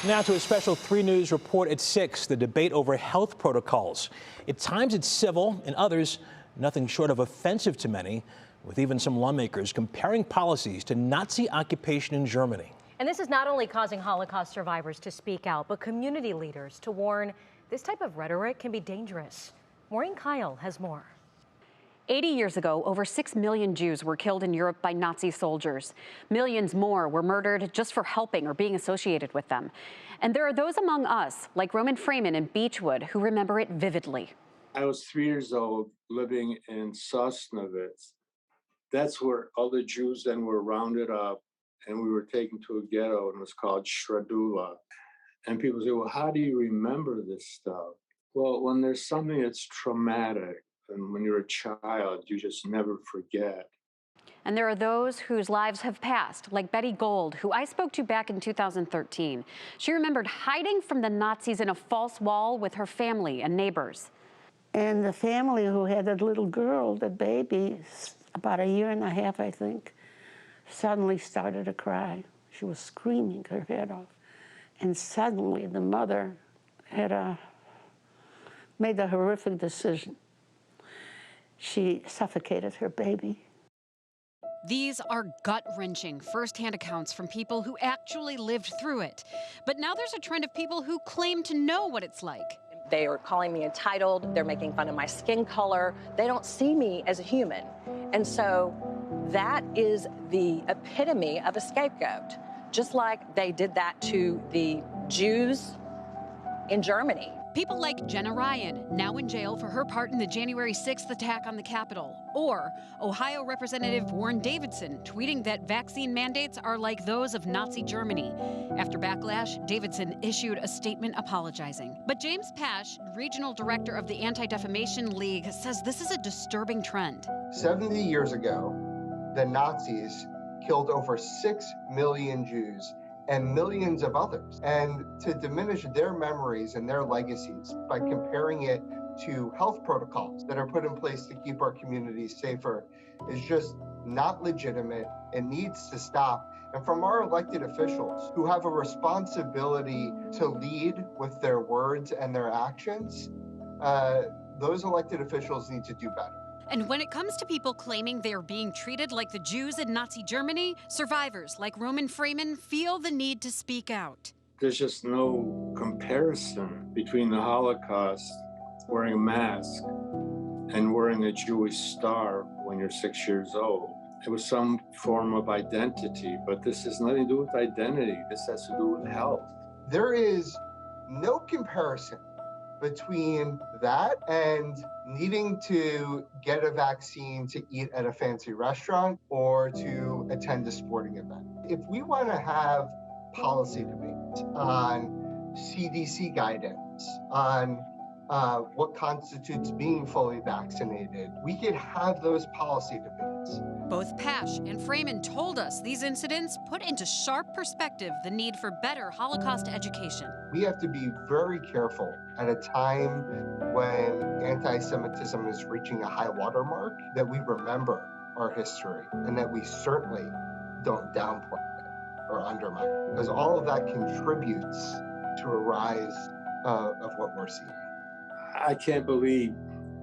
Now to a special 3 News report at 6, the debate over health protocols. At times it's civil, and others nothing short of offensive to many, with even some lawmakers comparing policies to Nazi occupation in Germany. And this is not only causing Holocaust survivors to speak out, but community leaders to warn this type of rhetoric can be dangerous. Maureen Kyle has more. 80 years ago, over 6 million Jews were killed in Europe by Nazi soldiers. Millions more were murdered just for helping or being associated with them. And there are those among us, like Roman Frayman in Beachwood, who remember it vividly. I was 3 years old living in Sosnowiec. That's where all the Jews then were rounded up and we were taken to a ghetto, and it was called Shrodula. And people say, well, how do you remember this stuff? Well, when there's something that's traumatic, and when you're a child, you just never forget. And there are those whose lives have passed, like Betty Gold, who I spoke to back in 2013. She remembered hiding from the Nazis in a false wall with her family and neighbors. And the family who had that little girl, the baby, about 1.5 years, I think, suddenly started to cry. She was screaming her head off. And suddenly the mother had made a horrific decision. She suffocated her baby. These are gut-wrenching first-hand accounts from people who actually lived through it. But now there's a trend of people who claim to know what it's like. They are calling me entitled. They're making fun of my skin color. They don't see me as a human. And so that is the epitome of a scapegoat, just like they did that to the Jews in Germany. People like Jenna Ryan, now in jail for her part in the January 6th attack on the Capitol. Or Ohio Representative Warren Davidson, tweeting that vaccine mandates are like those of Nazi Germany. After backlash, Davidson issued a statement apologizing. But James Pash, regional director of the Anti-Defamation League, says this is a disturbing trend. 70 years ago, the Nazis killed over 6 million Jews and millions of others. And to diminish their memories and their legacies by comparing it to health protocols that are put in place to keep our communities safer is just not legitimate. It needs to stop. And from our elected officials who have a responsibility to lead with their words and their actions, those elected officials need to do better. And when it comes to people claiming they are being treated like the Jews in Nazi Germany, survivors like Roman Frayman feel the need to speak out. There's just no comparison between the Holocaust, wearing a mask, and wearing a Jewish star when you're 6 years old. It was some form of identity, but this has nothing to do with identity. This has to do with health. There is no comparison between that and needing to get a vaccine to eat at a fancy restaurant or to attend a sporting event. If we want to have policy debates on CDC guidance, on what constitutes being fully vaccinated, we could have those policy debates. Both Pash and Frayman told us these incidents put into sharp perspective the need for better Holocaust education. We have to be very careful at a time when anti-Semitism is reaching a high watermark, that we remember our history and that we certainly don't downplay it or undermine it, because all of that contributes to a rise of what we're seeing. I can't believe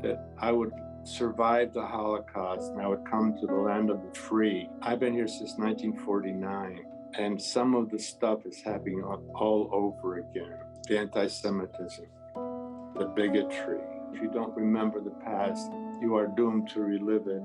that I would survive the Holocaust and I would come to the land of the free. I've been here since 1949, and some of the stuff is happening all over again. The anti-Semitism, the bigotry. If you don't remember the past, you are doomed to relive it.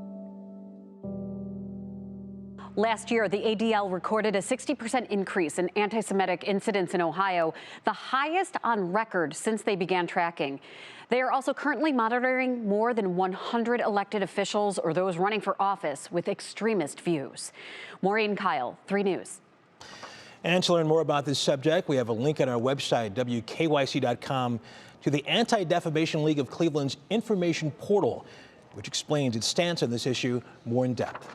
Last year, the ADL recorded a 60% increase in anti-Semitic incidents in Ohio, the highest on record since they began tracking. They are also currently monitoring more than 100 elected officials or those running for office with extremist views. Maureen Kyle, 3 News. And to learn more about this subject, we have a link on our website, WKYC.com, to the Anti-Defamation League of Cleveland's information portal, which explains its stance on this issue more in depth.